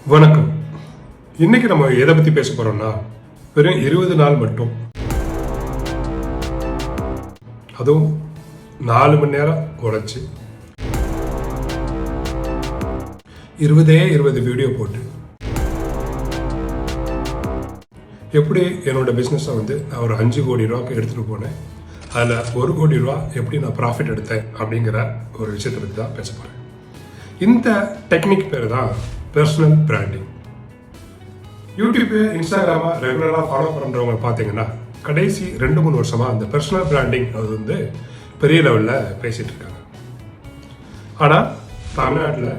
வணக்கம். இன்னைக்கு நம்ம எதை பத்தி பேச போறோம்னா, வெறும் 20 நாள் மட்டும், அதுவும் 4 மணி நேரம் உழைச்சு 20 வீடியோ போட்டு எப்படி என்னோட பிஸ்னஸை நான் ஒரு 5 கோடி ரூபாய்க்கு எடுத்துட்டு போனேன், அதில் 1 கோடி ரூபா எப்படி நான் ப்ராஃபிட் எடுத்தேன் அப்படிங்கிற ஒரு விஷயத்தை பற்றி தான் பேச போகிறேன். இந்த டெக்னிக் பேர் தான் பர்சனல் பிராண்டிங். யூடியூப், இன்ஸ்டாகிராமை ரெகுலராக ஃபாலோ பண்ணுறவங்க பார்த்தீங்கன்னா கடைசி 2-3 வருஷமாக அந்த பர்சனல் பிராண்டிங் அது பெரிய லெவலில் பேசிகிட்டு இருக்காங்க. ஆனால் தமிழ்நாட்டில்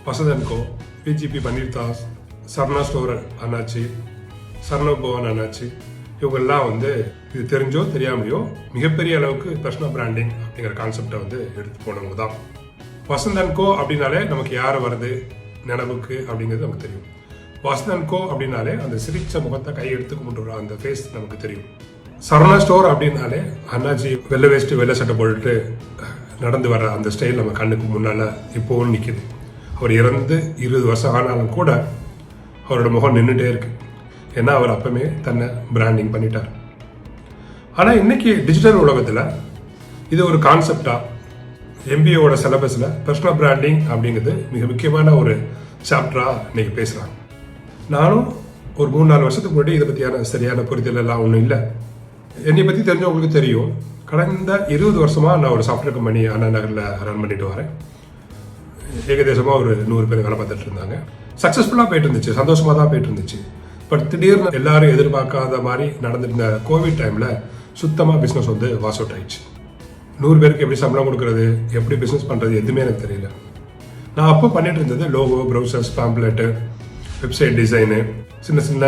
வசந்தன்கோ, பிஜிபி பன்னீர்தாஸ், சரணா ஸ்டோர் அண்ணாச்சி, சரணபவன் அண்ணாச்சி, இவங்கெல்லாம் இது தெரிஞ்சோ தெரியாமலையோ மிகப்பெரிய அளவுக்கு பர்சனல் பிராண்டிங் அப்படிங்கிற கான்செப்டை எடுத்து போனவங்க தான். வசந்தன்கோ அப்படின்னாலே நமக்கு யார் வருது நினைவுக்கு அப்படிங்கிறது நமக்கு தெரியும். வசந்தன்கோ அப்படின்னாலே அந்த சிரிச்ச முகத்தை கை எடுத்து கும்பிட்டு அந்த ஃபேஸ் நமக்கு தெரியும். சரணா ஸ்டோர் அப்படின்னாலே அண்ணாச்சி வெள்ளை வேஸ்ட்டு வெள்ளை சட்டை போட்டுட்டு நடந்து வர அந்த ஸ்டைல் நம்ம கண்ணுக்கு முன்னால் இப்போவும் நிற்கிது. அவர் இறந்து 20 வருஷம் ஆனாலும் கூட அவரோட முகம் நின்றுட்டே இருக்கு. ஏன்னா அவர் அப்பவுமே தன்னை பிராண்டிங் பண்ணிட்டார். ஆனால் இன்னைக்கு டிஜிட்டல் உலகத்தில் இது ஒரு கான்செப்டாக MBAவோட சிலபஸில் பர்சனல் பிராண்டிங் அப்படிங்கிறது மிக முக்கியமான ஒரு சாப்டராக இன்னைக்கு பேசுகிறாங்க. நானும் ஒரு 3-4 வருஷத்துக்கு முன்னாடி இதை பற்றியான சரியான புரிதல் எல்லாம் ஒன்றும் இல்லை. என்னை பற்றி தெரிஞ்சவங்களுக்கு தெரியும். கடந்த 20 வருஷமாக நான் ஒரு சாஃப்ட்வேர் கம்பெனி அண்ணா நகரில் ரன் பண்ணிட்டு வரேன். ஏகதேசமாக ஒரு 100 பேர் வேலை பார்த்துட்டு இருந்தாங்க. சக்ஸஸ்ஃபுல்லாக போயிட்டு இருந்துச்சு, சந்தோஷமாக தான் போயிட்டு இருந்துச்சு. பட் திடீர்னு எல்லாரும் எதிர்பார்க்காத மாதிரி நடந்துருந்த கோவிட் டைமில் சுத்தமாக பிஸ்னஸ் வாஷ் அவுட் ஆயிடுச்சு. 100 பேருக்கு எப்படி சம்பளம் கொடுக்குறது, எப்படி பிஸ்னஸ் பண்ணுறது எதுவுமே எனக்கு தெரியல. நான் அப்போ பண்ணிட்டு இருந்தது லோகோ, ப்ரௌசர்ஸ், பாம்ப்ளெட்டு, வெப்சைட் டிசைனு, சின்ன சின்ன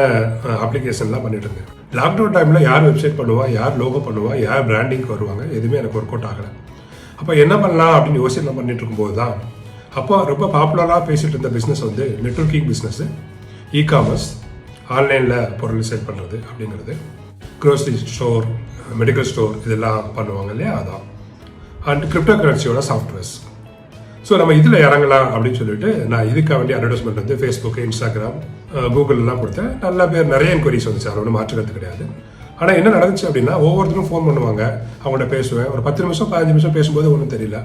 அப்ளிகேஷன்லாம் பண்ணிட்டு இருந்தேன். லாக்டவுன் டைமில் யார் வெப்சைட் பண்ணுவா, யார் லோகோ பண்ணுவா, யார் பிராண்டிங்க்கு வருவாங்க, எதுவுமே எனக்கு ஒர்க் அவுட் ஆகலை. அப்போ என்ன பண்ணலாம் அப்படின்னு யோசனை பண்ணிட்டு இருக்கும்போது தான் அப்போ ரொம்ப பாப்புலராக பேசிகிட்டு இருந்த பிஸ்னஸ் நெட்வொர்க்கிங் பிஸ்னஸ், இ-காமர்ஸ், ஆன்லைனில் பொருள் சேல் பண்ணுறது அப்படிங்கிறது, க்ரோசரி ஸ்டோர், மெடிக்கல் ஸ்டோர் இதெல்லாம் பண்ணுவாங்க இல்லையா, அதான். அண்ட் கிரிப்டோ கரன்சியோட சாஃப்ட்வேர்ஸ். ஸோ நம்ம இதில் இறங்கலாம் அப்படின்னு சொல்லிட்டு நான் இதுக்காக வேண்டிய அட்வர்டைஸ்மெண்ட் ஃபேஸ்புக்கு, இன்ஸ்டாகிராம், கூகுள்லாம் கொடுத்தேன். நல்ல பேர், நிறைய என்கொயரிஸ் வந்துச்சு, அது ஒன்றும் மாற்றுக்கிறது கிடையாது. ஆனால் என்ன நடந்துச்சு அப்படின்னா, ஒவ்வொருத்தரும் ஃபோன் பண்ணுவாங்க, அவங்கள்ட்ட பேசுவேன். ஒரு 10 நிமிஷம் 15 நிமிஷம் பேசும்போது ஒன்றும் தெரியல.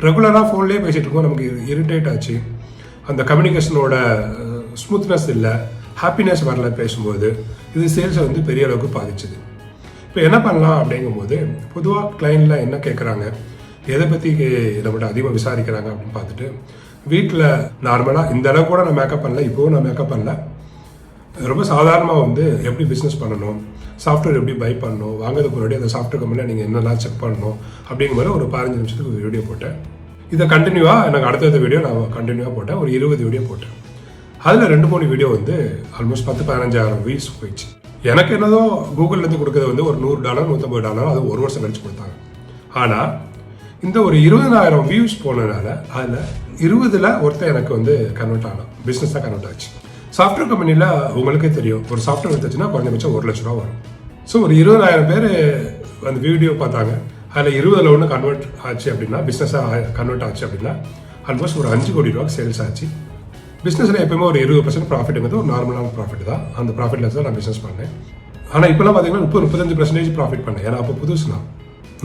ரெகுலராக ஃபோன்லேயே பேசிகிட்டு இருக்கோம், நமக்கு இரிட்டேட் ஆச்சு. அந்த கம்யூனிகேஷனோட ஸ்மூத்னஸ் இல்லை, ஹாப்பினஸ் வரல பேசும்போது. இது சேல்ஸை பெரிய அளவுக்கு பாதிச்சுது. இப்போ என்ன பண்ணலாம் அப்படிங்கும்போது, பொதுவாக கிளைண்ட்லாம் என்ன கேட்குறாங்க, எதை பற்றி நம்மகிட்ட அதிகமாக விசாரிக்கிறாங்க அப்படின்னு பார்த்துட்டு, வீட்டில் நார்மலாக இந்த அளவு கூட நான் மேக்கப் பண்ணல, இப்போவும் நான் மேக்கப் பண்ணல, ரொம்ப சாதாரணமாக எப்படி பிஸ்னஸ் பண்ணணும், சாஃப்ட்வேர் எப்படி பை பண்ணணும், வாங்கிறதுக்கு முன்னாடி அந்த சாஃப்ட்வேர் கம்பெனியில் நீங்கள் என்னெல்லாம் செக் பண்ணணும் அப்படிங்கிற மாதிரி ஒரு 15 நிமிஷத்துக்கு ஒரு வீடியோ போட்டேன். இதை கண்டினியூவாக எனக்கு அடுத்த வீடியோ நான் கண்டினியூவாக போட்டேன். ஒரு 20 வீடியோ போட்டேன். அதில் 2-3 வீடியோ ஆல்மோஸ்ட் 10-15,000 வியூஸ் போயிடுச்சு. எனக்கு என்னதோ கூகுள்லேருந்து கொடுக்குறது ஒரு $100, $150, அது ஒரு வருஷம் கழிச்சு கொடுத்தாங்க. ஆனால் இந்த ஒரு 20,000 வியூஸ் போனதுனால அதில் 20ல் ஒருத்தர் எனக்கு கன்வெர்ட் ஆகலாம், பிஸ்னஸாக கன்வெர்ட் ஆச்சு. சாஃப்ட்வேர் கம்பெனியில் உங்களுக்கே தெரியும், ஒரு சாஃப்ட்வேர் எடுத்துச்சுன்னா குறைஞ்சபட்சம் 1 லட்ச ரூபா வரும். ஸோ ஒரு 20,000 பேர் அந்த வீடியோ பார்த்தாங்க. அதில் 20ல் ஒன்று கன்வெர்ட் ஆச்சு அப்படின்னா, பிஸ்னஸாக கன்வெர்ட் ஆச்சு அப்படின்னா ஆல்மோஸ்ட் ஒரு 5 கோடி ரூபாய்க்கு சேல்ஸ் ஆச்சு. பிஸ்னஸில் எப்பவுமே ஒரு 20% ப்ராஃபிட்டுங்கிறது ஒரு நார்மலான ப்ராஃபிட் தான். அந்த ப்ராஃபிட்ல தான் நான் பிஸ்னஸ் பண்ணேன். ஆனால் இப்போலாம் பார்த்தீங்கன்னா 30-35% ப்ராஃபிட் பண்ணேன். ஏன்னா அப்போ புதுசு நான்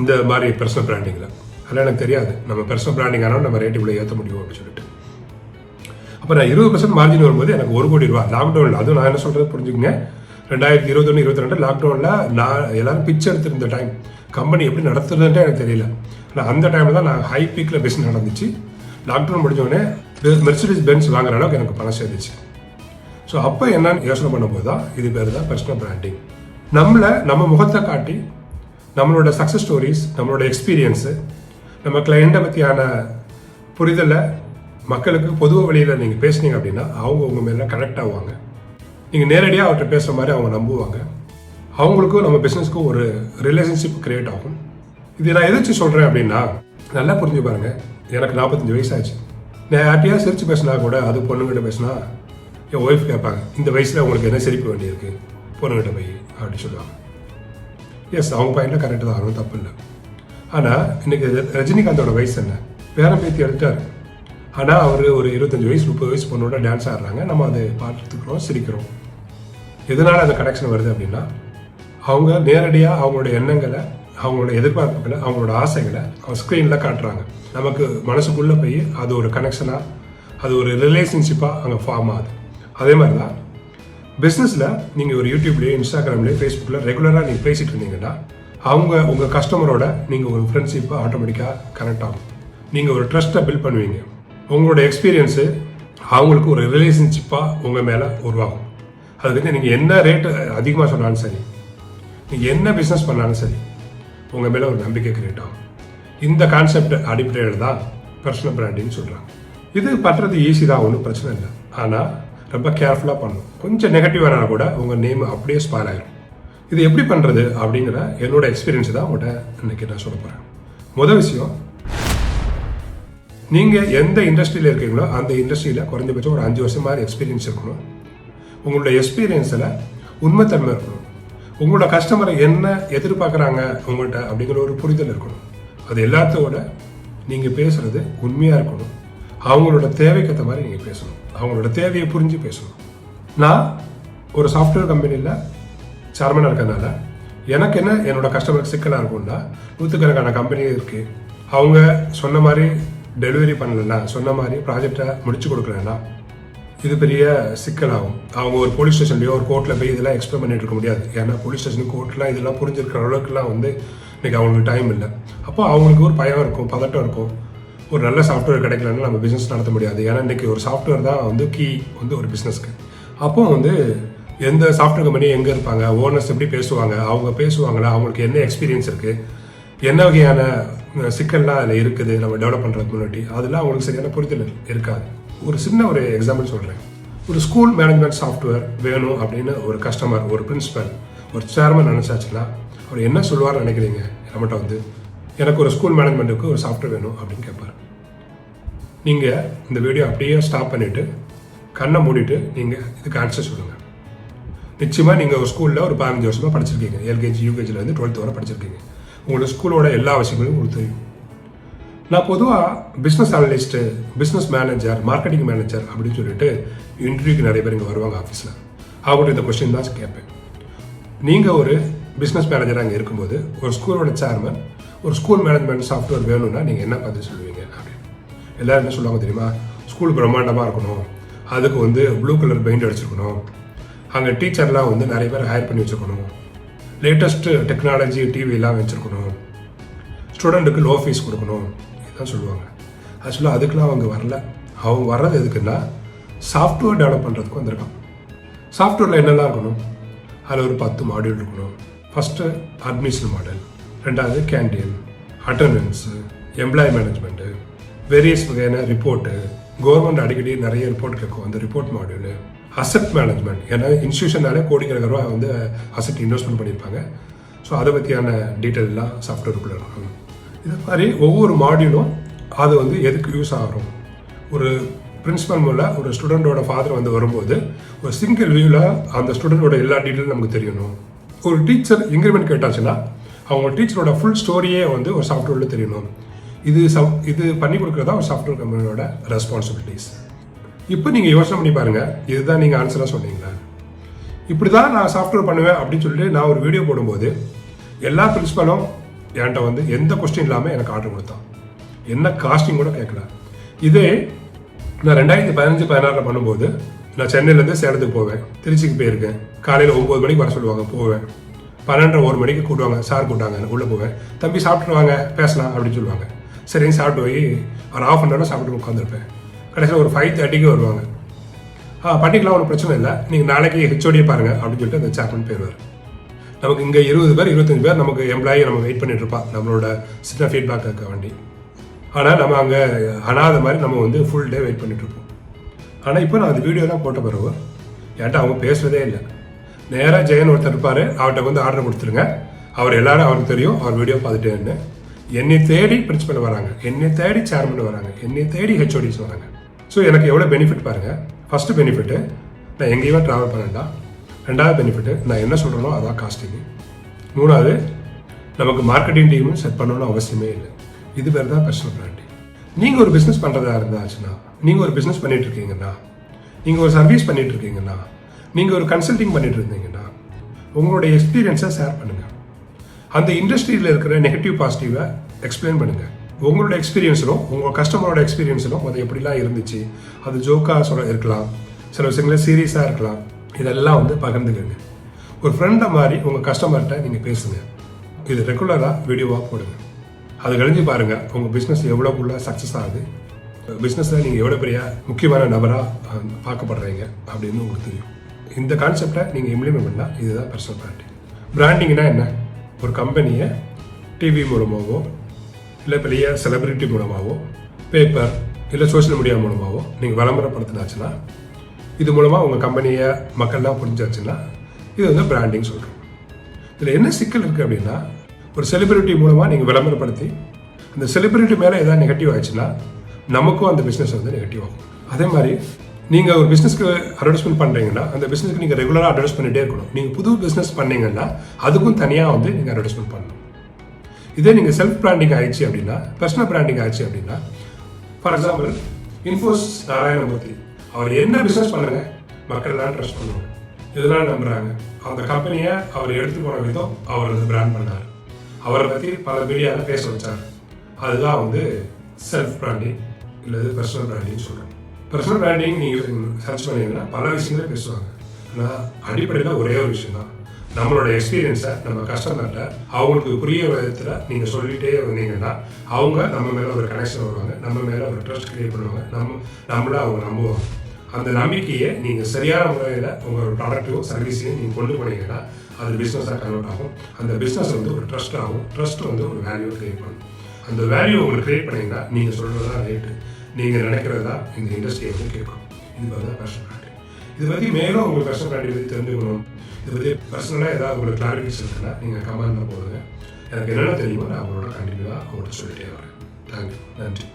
இந்த மாதிரி பர்சனல் பிராண்டிங்கில். அதெல்லாம் எனக்கு தெரியாது, நம்ம பர்சனல் பிராண்டிங் ஆனால் நம்ம ரேட் இவ்வளோ ஏற்ற முடியும் அப்படின்னு சொல்லிட்டு. அப்போ நான் 20% மார்ஜின் வரும்போது எனக்கு 1 கோடி ரூபா லாக்டவுனில். அதுவும் நான் என்ன சொல்கிறது புரிஞ்சுக்கங்க, 2021-22 லாக்டவுனில் நான் எல்லாரும் பிச்சை எடுத்திருந்த டைம், கம்பெனி எப்படி நடத்துறதுன்ட்டு எனக்கு தெரியல. ஆனால் அந்த டைமில் தான் நான் ஹை பீக்கில் பிஸ்னஸ் நடந்துச்சு. லாக்டவுன் முடிஞ்சோடனே மெர்சிடிஸ் பென்ஸ் வாங்குற அளவுக்கு எனக்கு பணம் சேர்ந்துச்சு. ஸோ அப்போ என்னன்னு யோசனை பண்ணும்போது தான் இது பேர் தான் பர்சனல் பிராண்டிங். நம்ம முகத்தை காட்டி நம்மளோட சக்ஸஸ் ஸ்டோரிஸ், நம்மளோட எக்ஸ்பீரியன்ஸு, நம்ம கிளைண்ட்டை பற்றியான புரிதலை மக்களுக்கு பொதுவாக வழியில் நீங்கள் பேசுனீங்க அப்படின்னா அவங்க உங்கள் மேலே கனெக்ட் ஆகுவாங்க. நீங்கள் நேரடியாக அவர்கிட்ட பேசுகிற மாதிரி அவங்க நம்புவாங்க. அவங்களுக்கும் நம்ம பிஸ்னஸ்க்கும் ஒரு ரிலேஷன்ஷிப் கிரியேட் ஆகும். இது நான் எதாச்சும் சொல்கிறேன் அப்படின்னா நல்லா புரிஞ்சு பாருங்கள். எனக்கு 45 வயசு ஆச்சு. நான் யார்ட்டையாக சிரித்து பேசினா கூட, அது பொண்ணுங்கிட்ட பேசினா என் ஒய்ஃப் கேட்பாங்க, இந்த வயசில் உங்களுக்கு என்ன சிரிப்பு வேண்டியிருக்கு, பொண்ணுங்கிட்ட போய் அப்படின்னு சொல்லுவாங்க. எஸ், அவங்க பையனில் கரெக்டு தான், அதுவும் தப்பு இல்லை. ஆனால் இன்னைக்கு ரஜினிகாந்தோட வயசு என்ன, பேரன் பேத்தி எடுத்தார். ஆனால் அவர் ஒரு 25 வயசு 30 வயசு பொண்ணோட டான்ஸ் ஆடுறாங்க, நம்ம அதை பார்த்துக்கிறோம், சிரிக்கிறோம். எதனால் அந்த கனெக்ஷன் வருது அப்படின்னா, அவங்க நேரடியாக அவங்களோட எண்ணங்களை, அவங்களோட எதிர்பார்ப்புகளை, அவங்களோட ஆசைகளை அவங்க ஸ்க்ரீனில் காட்டுறாங்க. நமக்கு மனசுக்குள்ளே போய் அது ஒரு கனெக்ஷனாக, அது ஒரு ரிலேஷன்ஷிப்பாக அங்கே ஃபார்ம் ஆகுது. அதே மாதிரி தான் பிஸ்னஸில் நீங்கள் ஒரு யூடியூப்லேயோ இன்ஸ்டாகிராம்லேயோ ஃபேஸ்புக்கில் ரெகுலராக நீங்கள் பேசிகிட்டு இருந்தீங்கன்னா அவங்க உங்கள் கஸ்டமரோட நீங்கள் ஒரு ஃப்ரெண்ட்ஷிப்பாக ஆட்டோமேட்டிக்காக கனெக்ட் ஆகும். நீங்கள் ஒரு ட்ரஸ்ட்டை பில்ட் பண்ணுவீங்க. உங்களோட எக்ஸ்பீரியன்ஸு அவங்களுக்கு ஒரு ரிலேஷன்ஷிப்பாக உங்கள் மேலே உருவாகும். அதுக்கு நீங்கள் என்ன ரேட்டு அதிகமாக சொன்னாலும் சரி, நீங்கள் என்ன பிஸ்னஸ் பண்ணாலும் சரி, உங்கள் மேலே ஒரு நம்பிக்கை கிரியேட் ஆகும். இந்த கான்செப்ட் அடிப்படையில் தான் பர்சனல் பிராண்டிங்னு சொல்கிறாங்க. இது பண்ணுறது ஈஸி தான், ஒன்றும் பிரச்சனை இல்லை. ஆனால் ரொம்ப கேர்ஃபுல்லாக பண்ணணும். கொஞ்சம் நெகட்டிவானா கூட உங்கள் நேம் அப்படியே ஸ்பாயில் ஆகிடும். இது எப்படி பண்ணுறது அப்படிங்கிற என்னோட எக்ஸ்பீரியன்ஸ் தான் உங்கள்கிட்ட இன்னைக்கு நான் சொல்ல போகிறேன். முதல் விஷயம், நீங்கள் எந்த இண்டஸ்ட்ரியில் இருக்கீங்களோ அந்த இண்டஸ்ட்ரியில் குறைஞ்சபட்சம் ஒரு 5 வருஷம் மாதிரி எக்ஸ்பீரியன்ஸ் இருக்கணும். உங்களோட எக்ஸ்பீரியன்ஸில் உண்மைத்தன்மை இருக்கணும். உங்களோட கஸ்டமரை என்ன எதிர்பார்க்குறாங்க உங்கள்கிட்ட அப்படிங்கிற ஒரு புரிதல் இருக்கணும். அது எல்லாத்தோட நீங்கள் பேசுகிறது உண்மையாக இருக்கணும். அவங்களோட தேவைக்கு ஏற்ற மாதிரி நீங்கள் பேசணும். அவங்களோட தேவையை புரிஞ்சு பேசணும். நான் ஒரு சாஃப்ட்வேர் கம்பெனியில் சேர்மனாக இருக்கிறதுனால எனக்கு என்ன என்னோட கஸ்டமருக்கு சிக்கலாக இருக்கும்னா, 100கணக்கான கம்பெனி இருக்குது. அவங்க சொன்ன மாதிரி டெலிவரி பண்ணலைன்னா, சொன்ன மாதிரி ப்ராஜெக்டை முடிச்சு கொடுக்கலன்னா இது பெரிய சிக்கலாகும். அவங்க ஒரு போலீஸ் ஸ்டேஷன்லையோ ஒரு கோர்ட்டில் போய் இதெல்லாம் எக்ஸ்பிளைன் பண்ணிட்டு இருக்க முடியாது. ஏன்னா போலீஸ் ஸ்டேஷனுக்கு கோர்ட்லாம் இதெல்லாம் புரிஞ்சிருக்கிற அளவுக்குலாம் இன்னைக்கு அவங்களுக்கு டைம் இல்லை. அப்போ அவங்களுக்கு ஒரு பயம் இருக்கும், பதட்டம் இருக்கும். ஒரு நல்ல சாஃப்ட்வேர் கிடைக்கலன்னா நம்ம பிஸ்னஸ் நடத்த முடியாது. ஏன்னா இன்றைக்கி ஒரு சாஃப்ட்வேர் தான் கீ ஒரு பிஸ்னஸ்க்கு. அப்போ எந்த சாஃப்ட்வேர் கம்பெனி எங்கே இருப்பாங்க, ஓனர்ஸ் எப்படி பேசுவாங்க, அவங்க பேசுவாங்களா, அவங்களுக்கு என்ன எக்ஸ்பீரியன்ஸ் இருக்குது, என்ன வகையான சிக்கல்லாம் அதில் இருக்குது நம்ம டெவலப் பண்ணுறதுக்கு முன்னாடி, அதெல்லாம் அவங்களுக்கு சரியான புரிதல் இருக்காது. ஒரு சின்ன ஒரு எக்ஸாம்பிள் சொல்கிறேன். ஒரு ஸ்கூல் மேனேஜ்மெண்ட் சாஃப்ட்வேர் வேணும் அப்படின்னு ஒரு கஸ்டமர், ஒரு பிரின்சிபல், ஒரு சேர்மன் நினச்சாச்சுன்னா அவர் என்ன சொல்லுவார்னு நினைக்கிறீங்க? நம்மகிட்ட எனக்கு ஒரு ஸ்கூல் மேனேஜ்மெண்ட்டுக்கு ஒரு சாஃப்ட்வேர் வேணும் அப்படின்னு கேட்பார். நீங்கள் இந்த வீடியோ அப்படியே ஸ்டாப் பண்ணிவிட்டு கண்ணை மூடிட்டு நீங்கள் இதுக்கு ஆன்சர் சொல்லுங்கள். நிச்சயமாக நீங்கள் ஒரு ஸ்கூலில் ஒரு 15 வருஷமாக படிச்சிருக்கீங்க. எல்கேஜி யூகேஜிலேருந்து 12th வரை படிச்சிருக்கீங்க. உங்களோட ஸ்கூலோட எல்லா விஷயங்களும் உங்களுக்கு தெரியும். நான் பொதுவாக business analyst, business manager, marketing manager அப்படின்னு சொல்லிட்டு இன்டர்வியூக்கு நிறைய பேர் இங்கே வருவாங்க ஆஃபீஸில். அவங்கள்ட்ட இந்த கொஸ்டின் தான் கேட்பேன். நீங்கள் ஒரு பிஸ்னஸ் மேனேஜராக அங்கே இருக்கும்போது ஒரு ஸ்கூலோட சேர்மன் ஒரு ஸ்கூல் மேனேஜ்மெண்ட் சாஃப்ட்வேர் வேணும்னா நீங்கள் என்ன பதில் சொல்லுவீங்க அப்படின்னு. எல்லோரும் என்ன சொல்லுவாங்க தெரியுமா? ஸ்கூல் பிரம்மாண்டமாக இருக்கணும், அதுக்கு ப்ளூ கலர் பெயிண்ட் அடிச்சிருக்கணும், அங்கே டீச்சர்லாம் நிறைய பேர் ஹையர் பண்ணி வச்சுருக்கணும், லேட்டஸ்ட்டு டெக்னாலஜி டிவிலாம் வச்சுருக்கணும், ஸ்டூடெண்ட்டுக்கு லோ ஃபீஸ் கொடுக்கணும், இதுதான் சொல்லுவாங்க. ஆக்சுவலாக அதுக்கெலாம் அவங்க வரல. அவங்க வர்றது எதுக்குன்னா சாஃப்ட்வேர் டெவலப் பண்ணுறதுக்கு வந்திருக்கான். சாஃப்ட்வேரில் என்னெல்லாம் இருக்கணும்? அதில் ஒரு 10 மாடியூல் இருக்கணும். ஃபஸ்ட்டு அட்மிஷன் மாடல், 2வது canteen, attendance, employee management, various வகையான ரிப்போர்ட்டு, கவர்மெண்ட் அடிக்கடி நிறைய ரிப்போர்ட் கேட்கும், அந்த ரிப்போர்ட் மாடியூலு, அசெட் மேனேஜ்மெண்ட். ஏன்னா இன்ஸ்டியூஷனாலே கோடிக்கணக்கான ரூபா அசெட் இன்வெஸ்ட்மெண்ட் பண்ணியிருப்பாங்க. ஸோ அதை பற்றியான டீட்டெயிலாம் சாஃப்ட்வேருக்குள்ளே இருக்கும். இது மாதிரி ஒவ்வொரு மாடியூலும் அது எதுக்கு யூஸ் ஆகும். ஒரு பிரின்சிபல் மூலம் ஒரு ஸ்டூடெண்ட்டோட ஃபாதர் வரும்போது ஒரு சிங்கிள் வியூவில் அந்த ஸ்டூடெண்ட்டோட எல்லா டீட்டெயிலும் நமக்கு தெரியணும். ஒரு டீச்சர் இன்க்ரிமெண்ட் கேட்டாச்சுன்னா அவங்க டீச்சரோட ஃபுல் ஸ்டோரியே ஒரு சாஃப்ட்வேரில் தெரியணும். இது பண்ணி கொடுக்குறதா ஒரு சாஃப்ட்வேர் கம்பெனியோட ரெஸ்பான்சிபிலிட்டிஸ். இப்போ நீங்கள் யோசனை பண்ணி பாருங்கள், இதுதான் நீங்கள் ஆன்சராக சொன்னீங்களா? இப்படி தான் நான் சாஃப்ட்வேர் பண்ணுவேன் அப்படின்னு சொல்லிட்டு நான் ஒரு வீடியோ போடும்போது எல்லா பிரின்சிபலும் என்கிட்ட எந்த கொஸ்டின் இல்லாமல் எனக்கு ஆர்டர் கொடுத்தான். என்ன காஸ்டிங் கூட கேட்கல. இதே நான் 2015-16 பண்ணும்போது நான் சென்னையிலேருந்து சேலத்துக்கு போவேன், திருச்சிக்கு போயிருக்கேன். காலையில் 9 மணிக்கு வர சொல்லுவாங்க, போவேன். 12-1 மணிக்கு கூப்பிடுவாங்க, சார் கூப்பிட்டாங்க, உள்ளே போவேன். தம்பி சாப்பிட்டு வாங்க பேசலாம் அப்படின்னு சொல்லுவாங்க. சரின்னு சாப்பிட்டு போய் ஒரு 1/2 hour சாப்பிட்டு உட்காந்துருப்பேன். கடைசியில் ஒரு 5:30க்கு வருவாங்க. பண்ணிக்கலாம், ஒன்றும் பிரச்சனை இல்லை, நீங்கள் நாளைக்கு ஹெச்ஓடியை பாருங்கள் அப்படின்னு சொல்லிட்டு அந்த சேர்மன் போயிடுவார். நமக்கு இங்கே 20 பேர் 25 பேர் நமக்கு எம்ப்ளாயி நம்ம வெயிட் பண்ணிட்டு இருப்பான் நம்மளோட சின்ன ஃபீட்பேக் இருக்க வேண்டி. ஆனால் நம்ம அங்கே அனாத மாதிரி நம்ம ஃபுல் டே வெயிட் பண்ணிட்டு இருப்போம். ஆனால் இப்போ நான் அந்த வீடியோலாம் போட்ட பிறகு என்கிட்ட அவங்க பேசுகிறதே இல்லை. நேராக ஜெயன் ஒருத்தர் இருப்பார், அவர்கிட்ட ஆர்டர் கொடுத்துருங்க, அவர் எல்லாரும் அவருக்கு தெரியும், அவர் வீடியோ பார்த்துட்டேன்னு. என்னை தேடி பிரின்சிபல் வராங்க, என்னை தேடி சேர்மன் வராங்க, என்னை தேடி ஹெச்ஓடிஸ் வராங்க. ஸோ எனக்கு எவ்வளோ பெனிஃபிட் பாருங்கள். ஃபஸ்ட்டு பெனிஃபிட்டு, நான் எங்கேயுமே ட்ராவல் பண்ணேன்டா. 2வது பெனிஃபிட்டு, நான் என்ன சொல்கிறேனோ அதான் காஸ்டிங்கு. 3வது, நமக்கு மார்க்கெட்டிங் டீமும் செட் பண்ணணும்னு அவசியமே இல்லை. இது பேர் தான் பர்சனல் பிராண்டிங். நீங்கள் ஒரு பிஸ்னஸ் பண்ணுறதா இருந்தாச்சுன்னா, நீங்கள் ஒரு பிஸ்னஸ் பண்ணிட்டு இருக்கீங்கன்னா, நீங்கள் ஒரு சர்வீஸ் பண்ணிட்டு இருக்கீங்கன்னா, நீங்கள் ஒரு கன்சல்டிங் பண்ணிட்டு இருந்தீங்கன்னா, உங்களுடைய எக்ஸ்பீரியன்ஸை ஷேர் பண்ணுங்கள். அந்த இண்டஸ்ட்ரியில் இருக்கிற நெகட்டிவ் பாசிட்டிவை எக்ஸ்பிளைன் பண்ணுங்கள். உங்களோட எக்ஸ்பீரியன்ஸிலும் உங்கள் கஸ்டமரோட எக்ஸ்பீரியன்ஸிலும் அது எப்படிலாம் இருந்துச்சு, அது ஜோக்காக இருக்கலாம், சில விஷயங்கள சீரியஸாக இருக்கலாம், இதெல்லாம் வந்து பகிர்ந்துக்கங்க. ஒரு ஃப்ரெண்டை மாதிரி உங்கள் கஸ்டமர்கிட்ட நீங்கள் பேசுங்க. இது ரெகுலராக வீடியோவாக போடுங்க. அது கழிஞ்சு பாருங்கள் உங்கள் பிஸ்னஸ் எவ்வளோக்குள்ள சக்ஸஸ் ஆகுது, பிஸ்னஸில் நீங்கள் எவ்வளோ பெரிய முக்கியமான நபராக பார்க்கப்படுறீங்க அப்படின்னு உங்களுக்கு தெரியும். இந்த கான்செப்டை நீங்கள் இம்ப்ளிமெண்ட் பண்ணால் இதுதான் பர்சனல் பிராண்டிங். பிராண்டிங்னா என்ன? ஒரு கம்பெனியை டிவி மூலமாகவோ இல்லை பெரிய செலிபிரிட்டி மூலமாகவோ பேப்பர் இல்லை சோஷியல் மீடியா மூலமாகவோ நீங்கள் விளம்பரப்படுத்தினாச்சுன்னா, இது மூலமாக உங்கள் கம்பெனியை மக்கள்லாம் புரிஞ்சாச்சுன்னா இது வந்து பிராண்டிங் சொல்கிறோம். இதில் என்ன சிக்கல் இருக்குது அப்படின்னா, ஒரு செலிபிரிட்டி மூலமாக நீங்கள் விளம்பரப்படுத்தி அந்த செலிபிரிட்டி மேலே எதாவது நெகட்டிவ் ஆயிடுச்சுன்னா நமக்கும் அந்த பிஸ்னஸ் வந்து நெகட்டிவ் ஆகும். அதே மாதிரி நீங்கள் ஒரு பிஸ்னஸ்க்கு அட்வர்டைஸ்மெண்ட் பண்ணுறீங்கன்னா அந்த பிஸ்னஸ்க்கு நீங்கள் ரெகுலராக அட்வர்டைஸ் பண்ணிகிட்டே இருக்கணும். நீங்கள் புது பிஸ்னஸ் பண்ணீங்கன்னா அதுக்கும் தனியாக வந்து நீங்கள் அட்வர்டைஸ்மெண்ட் பண்ணணும். இதே நீங்கள் செல்ஃப் பிராண்டிங் ஆயிடுச்சு அப்படின்னா, பர்சனல் பிராண்டிங் ஆயிடுச்சு அப்படின்னா, ஃபார் எக்ஸாம்பிள் இன்ஃபோஸ் நாராயணமூர்த்தி, அவர் என்ன பிஸ்னஸ் பண்ணுங்க மக்கள் எல்லாம் ட்ரஸ்ட் பண்ணுவாங்க, இதெல்லாம் நம்புறாங்க. அந்த கம்பெனியை அவர் எடுத்து போன விதம் அவர் வந்து பிராண்ட் பண்ணார், அவரை பற்றி பல மீடியாவில் பேச வச்சார். அதுதான் வந்து செல்ஃப் பிராண்டிங் இல்லை பர்சனல் பிராண்டிங் சொல்கிறோம். பர்சனல் பிராண்டிங் நீங்கள் சர்ச் பண்ணீங்கன்னா பல விஷயங்களே பேசுவாங்க. ஆனால் அடிப்படையில் ஒரே ஒரு விஷயம் தான், நம்மளோட எக்ஸ்பீரியன்ஸை நம்ம கஸ்டமர்கிட்ட அவங்களுக்கு புரிய விதத்தில் நீங்கள் சொல்லிகிட்டே வந்தீங்கன்னா அவங்க நம்ம மேலே ஒரு கனெக்ஷன் வருவாங்க, நம்ம மேலே ஒரு ட்ரஸ்ட் கிரியேட் பண்ணுவாங்க, நம்மளை அவங்க நம்புவாங்க. அந்த நம்பிக்கையை நீங்கள் சரியான முறையில் உங்களோட ப்ராடக்ட்டோ சர்வீஸையும் நீங்கள் கொண்டு போனீங்கன்னா அது பிஸ்னஸாக கன்வெர்ட் ஆகும். அந்த பிஸ்னஸ் வந்து ஒரு ட்ரஸ்ட் ஆகும். ட்ரஸ்ட் வந்து ஒரு வேல்யூ கிரியேட் பண்ணும். அந்த வேல்யூ உங்களுக்கு கிரியேட் பண்ணிங்கன்னா நீங்கள் சொல்கிறது தான் ரேட்டு, நீங்கள் நினைக்கிறது தான் இந்த இண்டஸ்ட்ரியை வந்து கேட்கும். இது தான் பர்சனல் பிராண்டிங். இதை பற்றி மேலும் உங்களுக்கு பர்சனல் பிராண்டிங் பற்றி தெரிஞ்சுக்கணும், இதை பற்றி பர்சனலாக ஏதாவது உங்களுக்கு கிளாரிஃபிகேஷன் இருக்குன்னா நீங்கள் கமெண்ட்டில் போடுங்க. எனக்கு என்னென்ன தெரியுமோ நான் அவங்களோட கண்டிப்பாக அவங்கள்ட்ட சொல்லிட்டே வரேன். தேங்க்யூ, நன்றி.